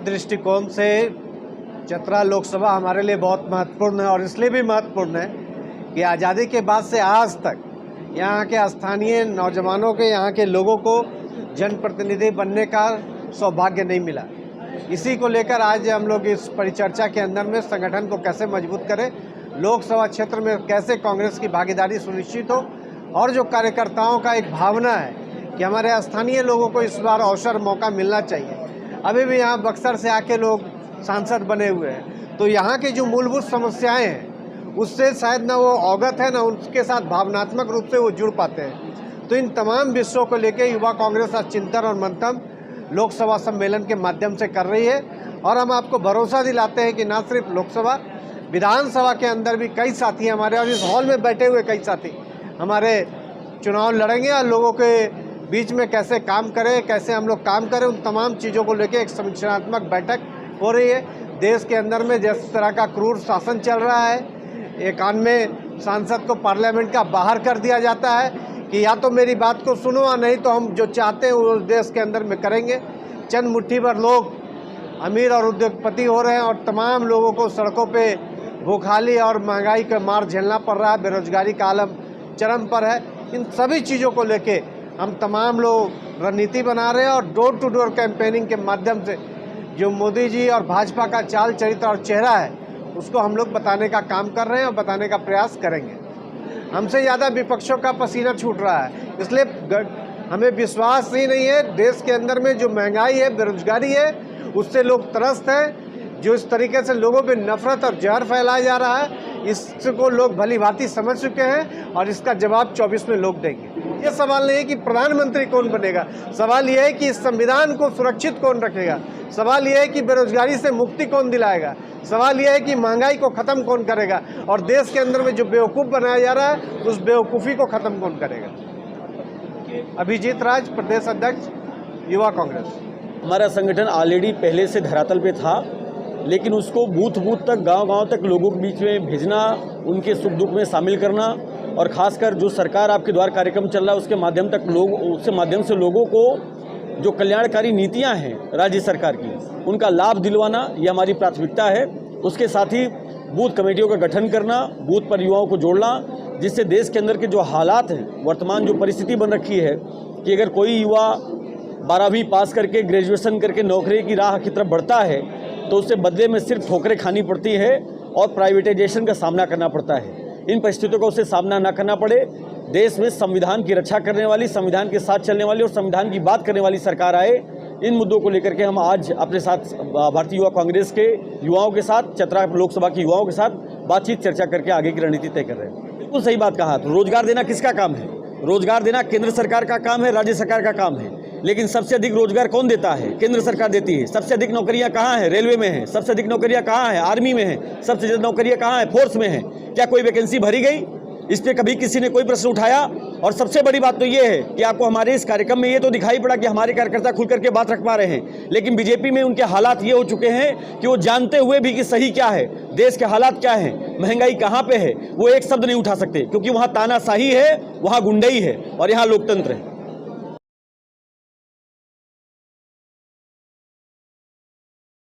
दृष्टिकोण से चतरा लोकसभा हमारे लिए बहुत महत्वपूर्ण है और इसलिए भी महत्वपूर्ण है कि आज़ादी के बाद से आज तक यहाँ के स्थानीय नौजवानों के, यहाँ के लोगों को जनप्रतिनिधि बनने का सौभाग्य नहीं मिला। इसी को लेकर आज हम लोग इस परिचर्चा के अंदर में संगठन को कैसे मजबूत करें, लोकसभा क्षेत्र में कैसे कांग्रेस की भागीदारी सुनिश्चित हो और जो कार्यकर्ताओं का एक भावना है कि हमारे स्थानीय लोगों को इस बार अवसर मौका मिलना चाहिए। अभी भी यहाँ बक्सर से आके लोग सांसद बने हुए हैं, तो यहाँ की जो मूलभूत समस्याएं हैं उससे शायद ना वो अवगत है, ना उनके साथ भावनात्मक रूप से वो जुड़ पाते हैं। तो इन तमाम विषयों को लेकर युवा कांग्रेस आज चिंतन और मंथन लोकसभा सम्मेलन के माध्यम से कर रही है और हम आपको भरोसा दिलाते हैं कि न सिर्फ लोकसभा, विधानसभा के अंदर भी कई साथी हमारे और इस हॉल में बैठे हुए कई साथी हमारे चुनाव लड़ेंगे और लोगों के बीच में कैसे काम करें, कैसे हम लोग काम करें, उन तमाम चीज़ों को लेकर एक समीक्षात्मक बैठक हो रही है। देश के अंदर में जिस तरह का क्रूर शासन चल रहा है, 91 सांसद को पार्लियामेंट का बाहर कर दिया जाता है कि या तो मेरी बात को सुनो और नहीं तो हम जो चाहते हैं वो देश के अंदर में करेंगे। चंद मुट्ठी भर लोग अमीर और उद्योगपति हो रहे हैं और तमाम लोगों को सड़कों पे भूखहाली और महंगाई का मार झेलना पड़ रहा है, बेरोजगारी का आलम चरम पर है। इन सभी चीज़ों को लेके हम तमाम लोग रणनीति बना रहे हैं और डोर टू डोर कैंपेनिंग के माध्यम से जो मोदी जी और भाजपा का चाल चरित्र और चेहरा है उसको हम लोग बताने का काम कर रहे हैं और बताने का प्रयास करेंगे। हमसे ज़्यादा विपक्षों का पसीना छूट रहा है, इसलिए हमें विश्वास ही नहीं है। देश के अंदर में जो महंगाई है, बेरोजगारी है, उससे लोग त्रस्त हैं। जो इस तरीके से लोगों पे नफरत और जहर फैलाया जा रहा है, इसको लोग भली भांति समझ चुके हैं और इसका जवाब 24 में लोग देंगे। ये सवाल नहीं है कि प्रधानमंत्री कौन बनेगा, सवाल ये है कि इस संविधान को सुरक्षित कौन रखेगा, सवाल ये है कि बेरोजगारी से मुक्ति कौन दिलाएगा, सवाल यह है कि महंगाई को ख़त्म कौन करेगा और देश के अंदर में जो बेवकूफ़ बनाया जा रहा है उस बेवकूफ़ी को ख़त्म कौन करेगा। अभिजीत राज, प्रदेश अध्यक्ष, युवा कांग्रेस। हमारा संगठन ऑलरेडी पहले से धरातल पे था, लेकिन उसको बूथ बूथ तक, गांव-गांव तक लोगों के बीच में भेजना, उनके सुख दुख में शामिल करना और ख़ासकर जो सरकार आपके द्वार कार्यक्रम चल रहा है उसके माध्यम से लोगों को जो कल्याणकारी नीतियां हैं राज्य सरकार की, उनका लाभ दिलवाना, ये हमारी प्राथमिकता है। उसके साथ ही बूथ कमेटियों का गठन करना, बूथ पर युवाओं को जोड़ना, जिससे देश के अंदर के जो हालात हैं, वर्तमान जो परिस्थिति बन रखी है कि अगर कोई युवा 12वीं पास करके, ग्रेजुएशन करके नौकरी की राह की तरफ बढ़ता है तो उससे बदले में सिर्फ ठोकरें खानी पड़ती है और प्राइवेटाइजेशन का सामना करना पड़ता है। इन परिस्थितियों का उसे सामना ना करना पड़े, देश में संविधान की रक्षा करने वाली, संविधान के साथ चलने वाली और संविधान की बात करने वाली सरकार आए। इन मुद्दों को लेकर के हम आज अपने साथ भारतीय युवा कांग्रेस के युवाओं के साथ, चतरा लोकसभा के युवाओं के साथ बातचीत चर्चा करके आगे की रणनीति तय कर रहे हैं। बिल्कुल सही बात कहा। तो रोजगार देना किसका काम है? रोजगार देना केंद्र सरकार का काम है, राज्य सरकार का काम है। लेकिन सबसे अधिक रोजगार कौन देता है? केंद्र सरकार देती है। सबसे अधिक नौकरियां कहाँ हैं? रेलवे में हैं। सबसे अधिक नौकरियां कहाँ हैं? आर्मी में हैं। सबसे ज़्यादा नौकरियां कहाँ हैं? फोर्स में हैं। क्या कोई वैकेंसी भरी गई? इस पर कभी किसी ने कोई प्रश्न उठाया? और सबसे बड़ी बात तो ये है कि आपको हमारे इस कार्यक्रम में ये तो दिखाई पड़ा कि हमारे कार्यकर्ता खुल करके बात रख पा रहे हैं, लेकिन बीजेपी में उनके हालात ये हो चुके हैं कि वो जानते हुए भी कि सही क्या है, देश के हालात क्या हैं, महंगाई कहाँ पे है, वो एक शब्द नहीं उठा सकते, क्योंकि वहाँ तानाशाही है, वहाँ गुंडई है और यहाँ लोकतंत्र है।